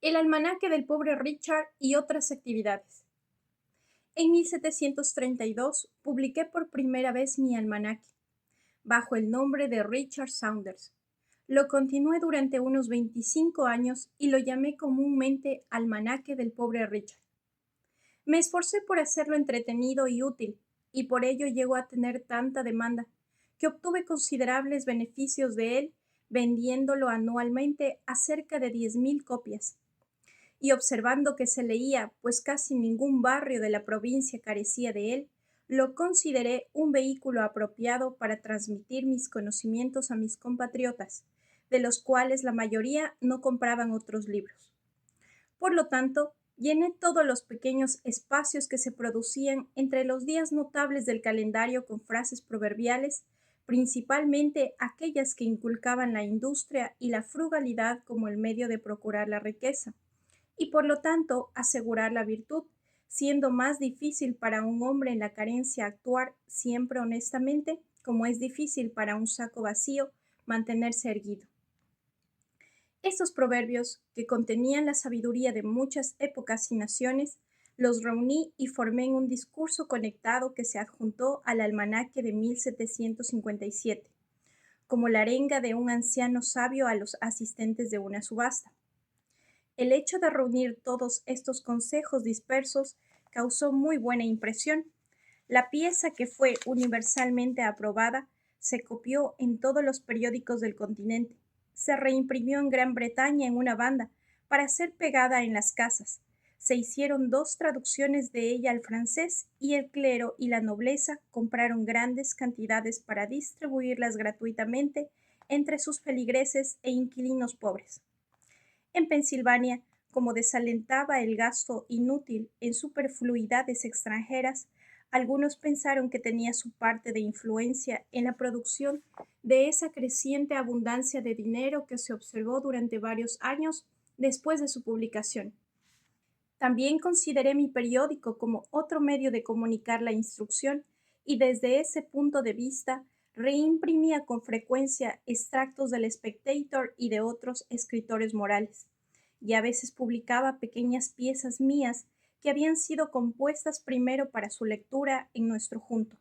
El almanaque del pobre Richard y otras actividades. En 1732 publiqué por primera vez mi almanaque, bajo el nombre de Richard Saunders. Lo continué durante unos 25 años y lo llamé comúnmente Almanaque del pobre Richard. Me esforcé por hacerlo entretenido y útil, y por ello llegó a tener tanta demanda, que obtuve considerables beneficios de él, vendiéndolo anualmente a cerca de 10.000 copias. Y observando que se leía, pues casi ningún barrio de la provincia carecía de él, lo consideré un vehículo apropiado para transmitir mis conocimientos a mis compatriotas, de los cuales la mayoría no compraban otros libros. Por lo tanto, llené todos los pequeños espacios que se producían entre los días notables del calendario con frases proverbiales, principalmente aquellas que inculcaban la industria y la frugalidad como el medio de procurar la riqueza y por lo tanto asegurar la virtud, siendo más difícil para un hombre en la carencia actuar siempre honestamente, como es difícil para un saco vacío mantenerse erguido. Estos proverbios, que contenían la sabiduría de muchas épocas y naciones, los reuní y formé en un discurso conectado que se adjuntó al almanaque de 1757, como la arenga de un anciano sabio a los asistentes de una subasta. El hecho de reunir todos estos consejos dispersos causó muy buena impresión. La pieza, que fue universalmente aprobada, se copió en todos los periódicos del continente. Se reimprimió en Gran Bretaña en una banda para ser pegada en las casas. Se hicieron 2 traducciones de ella al francés y el clero y la nobleza compraron grandes cantidades para distribuirlas gratuitamente entre sus feligreses e inquilinos pobres. En Pensilvania, como desalentaba el gasto inútil en superfluidades extranjeras, algunos pensaron que tenía su parte de influencia en la producción de esa creciente abundancia de dinero que se observó durante varios años después de su publicación. También consideré mi periódico como otro medio de comunicar la instrucción y desde ese punto de vista reimprimía con frecuencia extractos del Spectator y de otros escritores morales, y a veces publicaba pequeñas piezas mías que habían sido compuestas primero para su lectura en nuestro junto.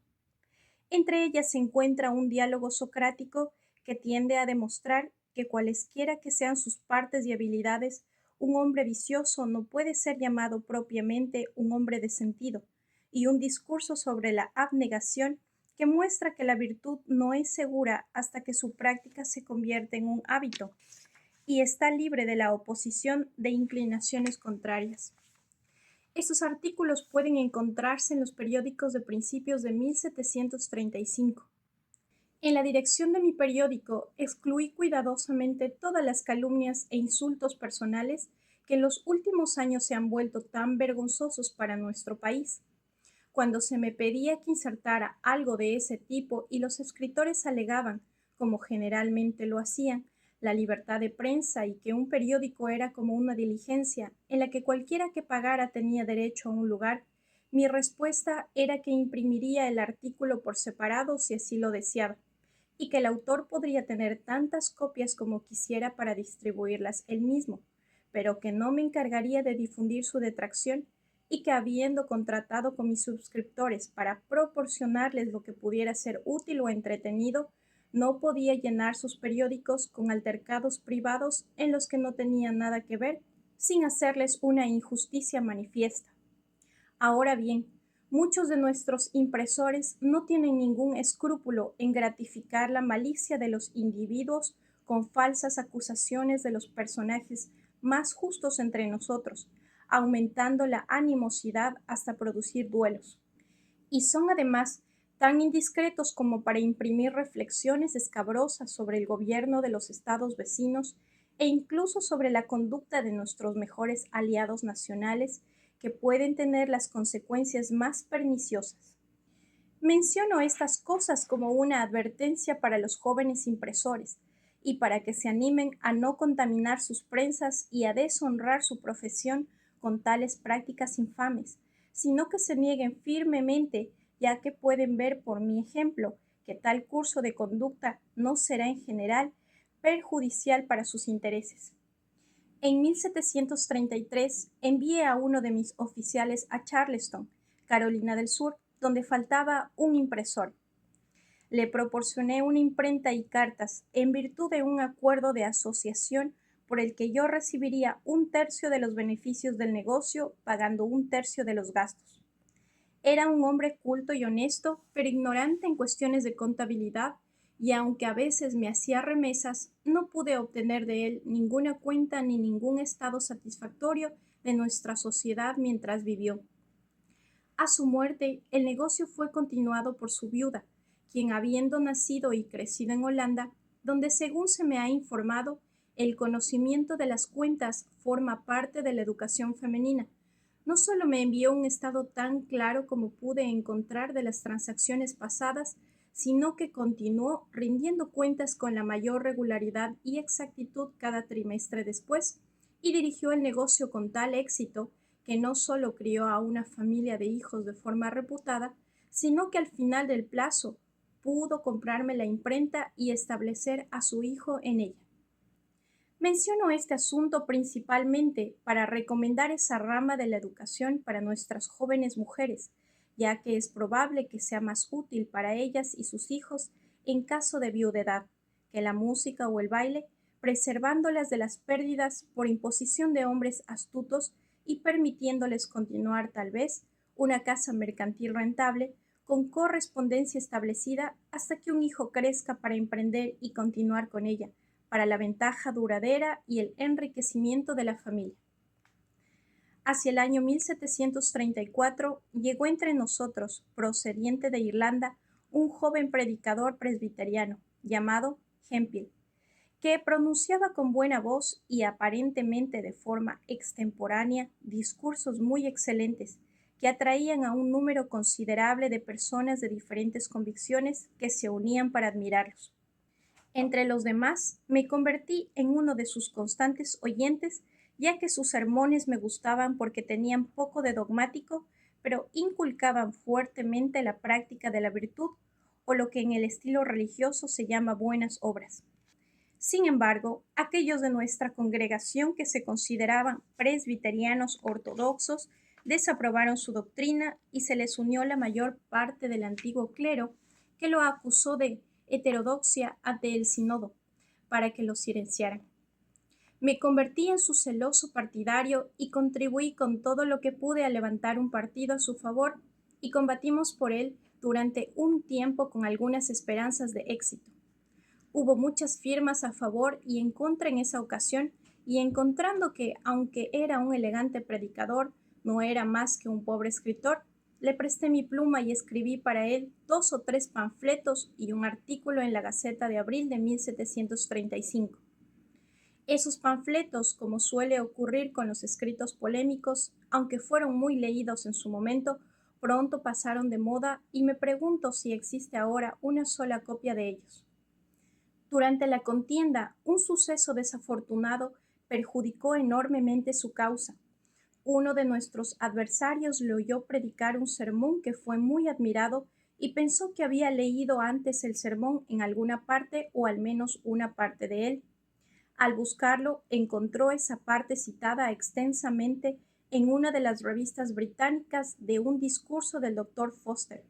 Entre ellas se encuentra un diálogo socrático que tiende a demostrar que cualesquiera que sean sus partes y habilidades, un hombre vicioso no puede ser llamado propiamente un hombre de sentido, y un discurso sobre la abnegación que muestra que la virtud no es segura hasta que su práctica se convierte en un hábito y está libre de la oposición de inclinaciones contrarias. Estos artículos pueden encontrarse en los periódicos de principios de 1735. En la dirección de mi periódico excluí cuidadosamente todas las calumnias e insultos personales que en los últimos años se han vuelto tan vergonzosos para nuestro país. Cuando se me pedía que insertara algo de ese tipo y los escritores alegaban, como generalmente lo hacían, la libertad de prensa y que un periódico era como una diligencia en la que cualquiera que pagara tenía derecho a un lugar, mi respuesta era que imprimiría el artículo por separado si así lo deseaba, y que el autor podría tener tantas copias como quisiera para distribuirlas él mismo, pero que no me encargaría de difundir su detracción y que habiendo contratado con mis suscriptores para proporcionarles lo que pudiera ser útil o entretenido, no podía llenar sus periódicos con altercados privados en los que no tenía nada que ver, sin hacerles una injusticia manifiesta. Ahora bien, muchos de nuestros impresores no tienen ningún escrúpulo en gratificar la malicia de los individuos con falsas acusaciones de los personajes más justos entre nosotros, aumentando la animosidad hasta producir duelos. Y son además tan indiscretos como para imprimir reflexiones escabrosas sobre el gobierno de los estados vecinos e incluso sobre la conducta de nuestros mejores aliados nacionales, que pueden tener las consecuencias más perniciosas. Menciono estas cosas como una advertencia para los jóvenes impresores y para que se animen a no contaminar sus prensas y a deshonrar su profesión con tales prácticas infames, sino que se nieguen firmemente, ya que pueden ver por mi ejemplo que tal curso de conducta no será en general perjudicial para sus intereses. En 1733 envié a uno de mis oficiales a Charleston, Carolina del Sur, donde faltaba un impresor. Le proporcioné una imprenta y cartas en virtud de un acuerdo de asociación por el que yo recibiría un tercio de los beneficios del negocio, pagando un tercio de los gastos. Era un hombre culto y honesto, pero ignorante en cuestiones de contabilidad, y aunque a veces me hacía remesas, no pude obtener de él ninguna cuenta ni ningún estado satisfactorio de nuestra sociedad mientras vivió. A su muerte, el negocio fue continuado por su viuda, quien habiendo nacido y crecido en Holanda, donde según se me ha informado, el conocimiento de las cuentas forma parte de la educación femenina, no solo me envió un estado tan claro como pude encontrar de las transacciones pasadas, sino que continuó rindiendo cuentas con la mayor regularidad y exactitud cada trimestre después, y dirigió el negocio con tal éxito que no solo crió a una familia de hijos de forma reputada, sino que al final del plazo pudo comprarme la imprenta y establecer a su hijo en ella. Menciono este asunto principalmente para recomendar esa rama de la educación para nuestras jóvenes mujeres, ya que es probable que sea más útil para ellas y sus hijos en caso de viudedad que la música o el baile, preservándolas de las pérdidas por imposición de hombres astutos y permitiéndoles continuar tal vez una casa mercantil rentable con correspondencia establecida hasta que un hijo crezca para emprender y continuar con ella, para la ventaja duradera y el enriquecimiento de la familia. Hacia el año 1734 llegó entre nosotros, procediente de Irlanda, un joven predicador presbiteriano llamado Hemphill, que pronunciaba con buena voz y aparentemente de forma extemporánea discursos muy excelentes que atraían a un número considerable de personas de diferentes convicciones que se unían para admirarlos. Entre los demás, me convertí en uno de sus constantes oyentes, ya que sus sermones me gustaban porque tenían poco de dogmático, pero inculcaban fuertemente la práctica de la virtud, o lo que en el estilo religioso se llama buenas obras. Sin embargo, aquellos de nuestra congregación que se consideraban presbiterianos ortodoxos desaprobaron su doctrina y se les unió la mayor parte del antiguo clero, que lo acusó de heterodoxia ante el sínodo, para que lo silenciaran. Me convertí en su celoso partidario y contribuí con todo lo que pude a levantar un partido a su favor, y combatimos por él durante un tiempo con algunas esperanzas de éxito. Hubo muchas firmas a favor y en contra en esa ocasión, y encontrando que, aunque era un elegante predicador, no era más que un pobre escritor, le presté mi pluma y escribí para él 2 o 3 panfletos y un artículo en la Gaceta de abril de 1735. Esos panfletos, como suele ocurrir con los escritos polémicos, aunque fueron muy leídos en su momento, pronto pasaron de moda y me pregunto si existe ahora una sola copia de ellos. Durante la contienda, un suceso desafortunado perjudicó enormemente su causa. Uno de nuestros adversarios le oyó predicar un sermón que fue muy admirado y pensó que había leído antes el sermón en alguna parte o al menos una parte de él. Al buscarlo, encontró esa parte citada extensamente en una de las revistas británicas de un discurso del doctor Foster.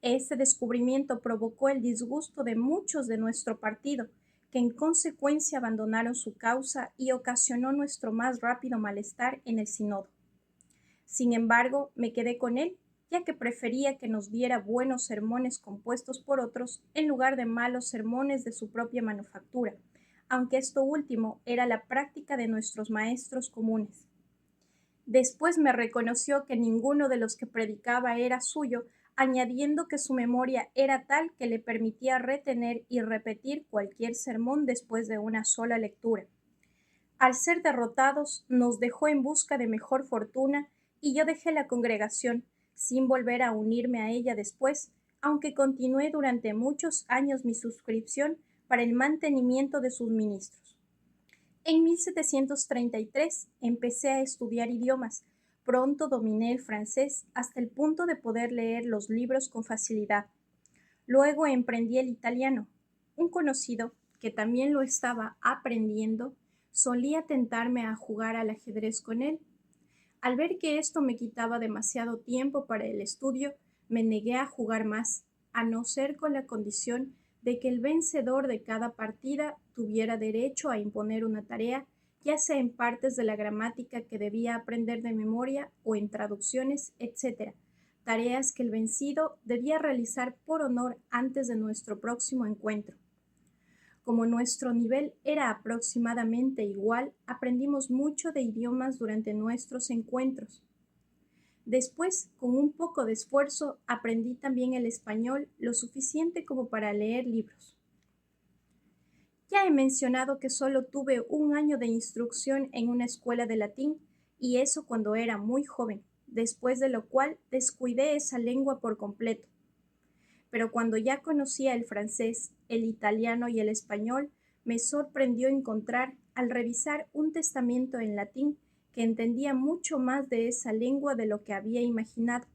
Este descubrimiento provocó el disgusto de muchos de nuestro partido, que en consecuencia abandonaron su causa y ocasionó nuestro más rápido malestar en el sínodo. Sin embargo, me quedé con él, ya que prefería que nos diera buenos sermones compuestos por otros en lugar de malos sermones de su propia manufactura, aunque esto último era la práctica de nuestros maestros comunes. Después me reconoció que ninguno de los que predicaba era suyo, añadiendo que su memoria era tal que le permitía retener y repetir cualquier sermón después de una sola lectura. Al ser derrotados, nos dejó en busca de mejor fortuna y yo dejé la congregación, sin volver a unirme a ella después, aunque continué durante muchos años mi suscripción para el mantenimiento de sus ministros. En 1733 empecé a estudiar idiomas. Pronto dominé el francés hasta el punto de poder leer los libros con facilidad. Luego emprendí el italiano. Un conocido, que también lo estaba aprendiendo, Solía tentarme a jugar al ajedrez con él. Al ver que esto me quitaba demasiado tiempo para el estudio, me negué a jugar más, a no ser con la condición de que el vencedor de cada partida tuviera derecho a imponer una tarea, ya sea en partes de la gramática que debía aprender de memoria o en traducciones, etc. Tareas que el vencido debía realizar por honor antes de nuestro próximo encuentro. Como nuestro nivel era aproximadamente igual, aprendimos mucho de idiomas durante nuestros encuentros. Después, con un poco de esfuerzo, aprendí también el español lo suficiente como para leer libros. Ya he mencionado que solo tuve un año de instrucción en una escuela de latín, y eso cuando era muy joven, después de lo cual descuidé esa lengua por completo. Pero cuando ya conocía el francés, el italiano y el español, me sorprendió encontrar, al revisar un testamento en latín, que entendía mucho más de esa lengua de lo que había imaginado,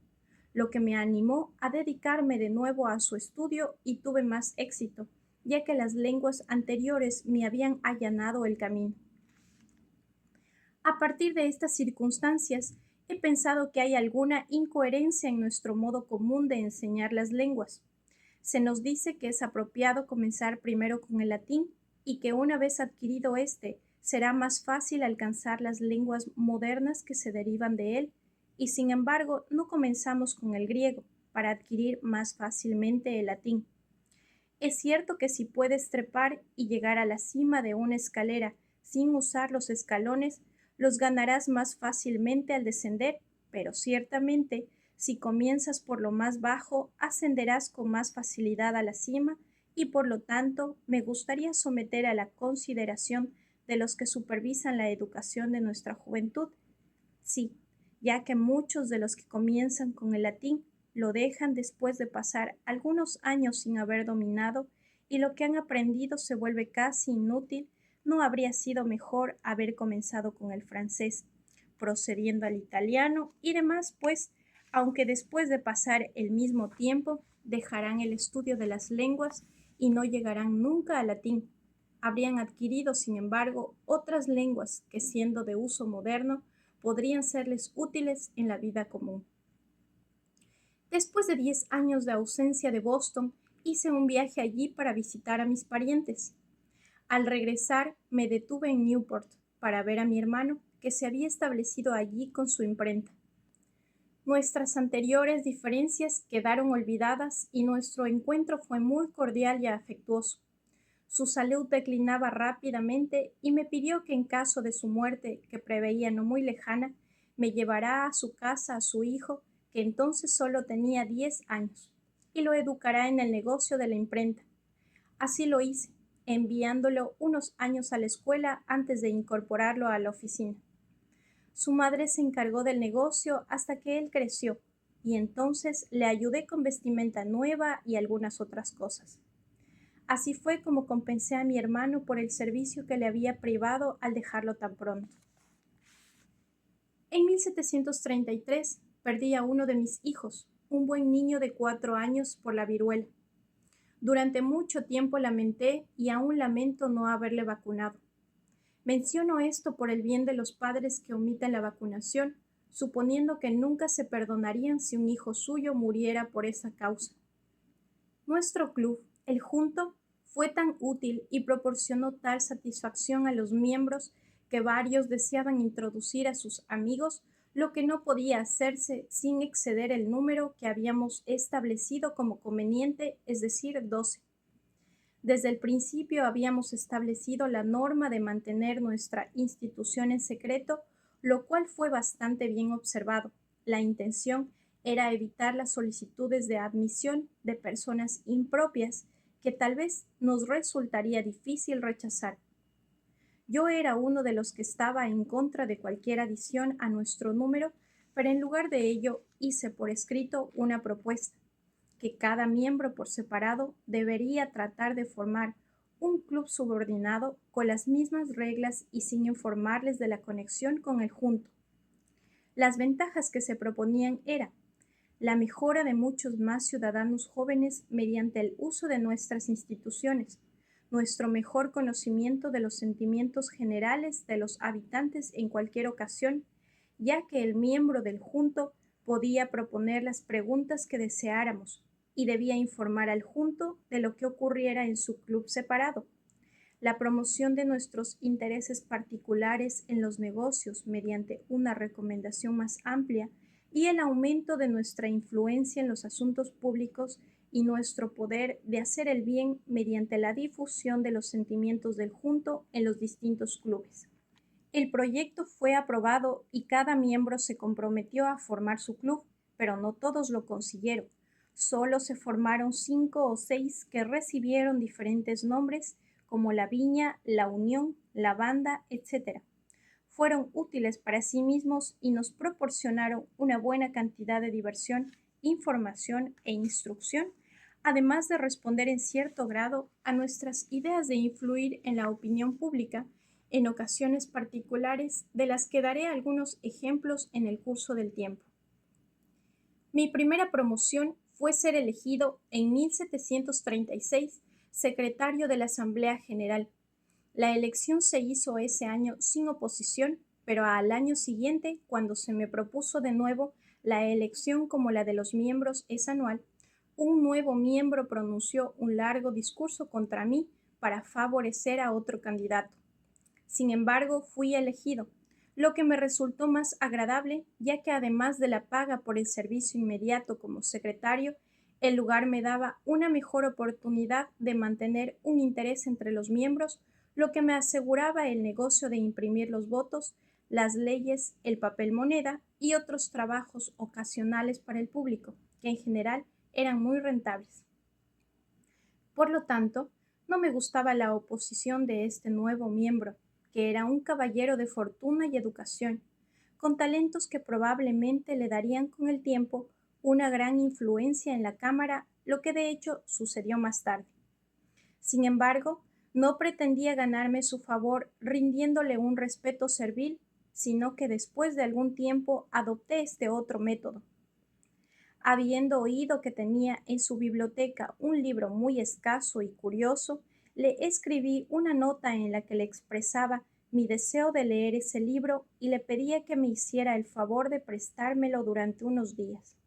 lo que me animó a dedicarme de nuevo a su estudio y tuve más éxito, ya que las lenguas anteriores me habían allanado el camino. A partir de estas circunstancias, he pensado que hay alguna incoherencia en nuestro modo común de enseñar las lenguas. Se nos dice que es apropiado comenzar primero con el latín y que una vez adquirido este, será más fácil alcanzar las lenguas modernas que se derivan de él, y sin embargo no comenzamos con el griego para adquirir más fácilmente el latín. Es cierto que si puedes trepar y llegar a la cima de una escalera sin usar los escalones, los ganarás más fácilmente al descender, pero ciertamente, si comienzas por lo más bajo, ascenderás con más facilidad a la cima y por lo tanto me gustaría someter a la consideración de los que supervisan la educación de nuestra juventud. Sí, ya que muchos de los que comienzan con el latín lo dejan después de pasar algunos años sin haber dominado y lo que han aprendido se vuelve casi inútil, ¿no habría sido mejor haber comenzado con el francés, procediendo al italiano y demás, pues, aunque después de pasar el mismo tiempo, dejarán el estudio de las lenguas y no llegarán nunca al latín? Habrían adquirido, sin embargo, otras lenguas que, siendo de uso moderno, podrían serles útiles en la vida común. Después de 10 años de ausencia de Boston, hice un viaje allí para visitar a mis parientes. Al regresar, me detuve en Newport para ver a mi hermano, que se había establecido allí con su imprenta. Nuestras anteriores diferencias quedaron olvidadas y nuestro encuentro fue muy cordial y afectuoso. Su salud declinaba rápidamente y me pidió que en caso de su muerte, que preveía no muy lejana, me llevará a su casa a su hijo, que entonces solo tenía 10 años, y lo educará en el negocio de la imprenta. Así lo hice, enviándolo unos años a la escuela antes de incorporarlo a la oficina. Su madre se encargó del negocio hasta que él creció, y entonces le ayudé con vestimenta nueva y algunas otras cosas. Así fue como compensé a mi hermano por el servicio que le había privado al dejarlo tan pronto. En 1733 perdí a uno de mis hijos, un buen niño de 4 años, por la viruela. Durante mucho tiempo lamenté y aún lamento no haberle vacunado. Menciono esto por el bien de los padres que omiten la vacunación, suponiendo que nunca se perdonarían si un hijo suyo muriera por esa causa. Nuestro club, el Junto, fue tan útil y proporcionó tal satisfacción a los miembros que varios deseaban introducir a sus amigos, lo que no podía hacerse sin exceder el número que habíamos establecido como conveniente, es decir, 12. Desde el principio habíamos establecido la norma de mantener nuestra institución en secreto, lo cual fue bastante bien observado. La intención era evitar las solicitudes de admisión de personas impropias que tal vez nos resultaría difícil rechazar. Yo era uno de los que estaba en contra de cualquier adición a nuestro número, pero en lugar de ello hice por escrito una propuesta, que cada miembro por separado debería tratar de formar un club subordinado con las mismas reglas y sin informarles de la conexión con el junto. Las ventajas que se proponían eran la mejora de muchos más ciudadanos jóvenes mediante el uso de nuestras instituciones, nuestro mejor conocimiento de los sentimientos generales de los habitantes en cualquier ocasión, ya que el miembro del junto podía proponer las preguntas que deseáramos y debía informar al junto de lo que ocurriera en su club separado. La promoción de nuestros intereses particulares en los negocios mediante una recomendación más amplia y el aumento de nuestra influencia en los asuntos públicos y nuestro poder de hacer el bien mediante la difusión de los sentimientos del junto en los distintos clubes. El proyecto fue aprobado y cada miembro se comprometió a formar su club, pero no todos lo consiguieron. Solo se formaron 5 o 6 que recibieron diferentes nombres como la Viña, la Unión, la Banda, etc. Fueron útiles para sí mismos y nos proporcionaron una buena cantidad de diversión, información e instrucción, además de responder en cierto grado a nuestras ideas de influir en la opinión pública en ocasiones particulares de las que daré algunos ejemplos en el curso del tiempo. Mi primera promoción fue ser elegido en 1736 secretario de la Asamblea General. La elección se hizo ese año sin oposición, pero al año siguiente, cuando se me propuso de nuevo la elección como la de los miembros es anual, un nuevo miembro pronunció un largo discurso contra mí para favorecer a otro candidato. Sin embargo, fui elegido, lo que me resultó más agradable, ya que además de la paga por el servicio inmediato como secretario, el lugar me daba una mejor oportunidad de mantener un interés entre los miembros, lo que me aseguraba el negocio de imprimir los votos, las leyes, el papel moneda y otros trabajos ocasionales para el público, que en general eran muy rentables. Por lo tanto, no me gustaba la oposición de este nuevo miembro, que era un caballero de fortuna y educación, con talentos que probablemente le darían con el tiempo una gran influencia en la Cámara, lo que de hecho sucedió más tarde. Sin embargo, no pretendía ganarme su favor rindiéndole un respeto servil, sino que después de algún tiempo adopté este otro método. Habiendo oído que tenía en su biblioteca un libro muy escaso y curioso, le escribí una nota en la que le expresaba mi deseo de leer ese libro y le pedía que me hiciera el favor de prestármelo durante unos días.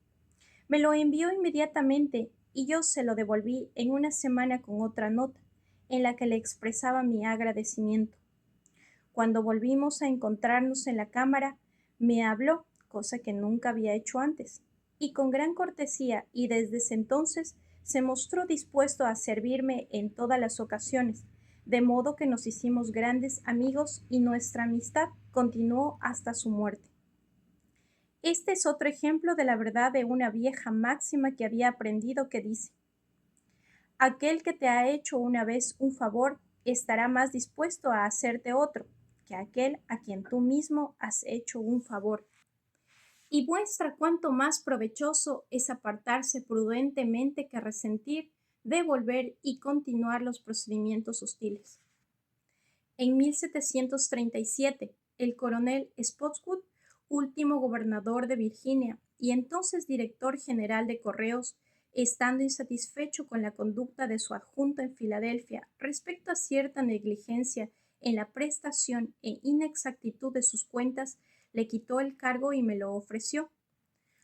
Me lo envió inmediatamente y yo se lo devolví en una semana con otra nota, en la que le expresaba mi agradecimiento. Cuando volvimos a encontrarnos en la cámara, me habló, cosa que nunca había hecho antes, y con gran cortesía, y desde ese entonces se mostró dispuesto a servirme en todas las ocasiones, de modo que nos hicimos grandes amigos y nuestra amistad continuó hasta su muerte. Este es otro ejemplo de la verdad de una vieja máxima que había aprendido que dice: aquel que te ha hecho una vez un favor estará más dispuesto a hacerte otro que aquel a quien tú mismo has hecho un favor. Y muestra cuánto más provechoso es apartarse prudentemente que resentir, devolver y continuar los procedimientos hostiles. En 1737, el coronel Spotswood, último gobernador de Virginia y entonces director general de correos, estando insatisfecho con la conducta de su adjunto en Filadelfia respecto a cierta negligencia en la prestación e inexactitud de sus cuentas, le quitó el cargo y me lo ofreció.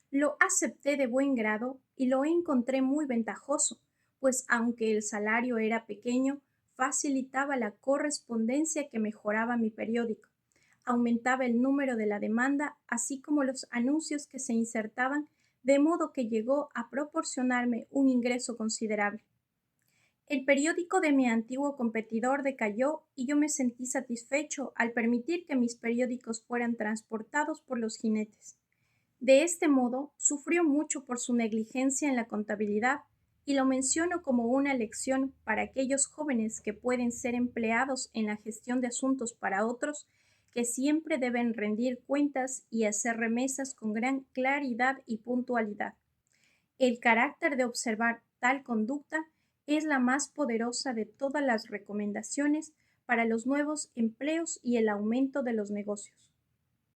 Lo acepté de buen grado y lo encontré muy ventajoso, pues aunque el salario era pequeño, facilitaba la correspondencia que mejoraba mi periódico, aumentaba el número de la demanda, así como los anuncios que se insertaban, de modo que llegó a proporcionarme un ingreso considerable. El periódico de mi antiguo competidor decayó y yo me sentí satisfecho al permitir que mis periódicos fueran transportados por los jinetes. De este modo, sufrió mucho por su negligencia en la contabilidad y lo menciono como una lección para aquellos jóvenes que pueden ser empleados en la gestión de asuntos para otros, que siempre deben rendir cuentas y hacer remesas con gran claridad y puntualidad. El carácter de observar tal conducta es la más poderosa de todas las recomendaciones para los nuevos empleos y el aumento de los negocios.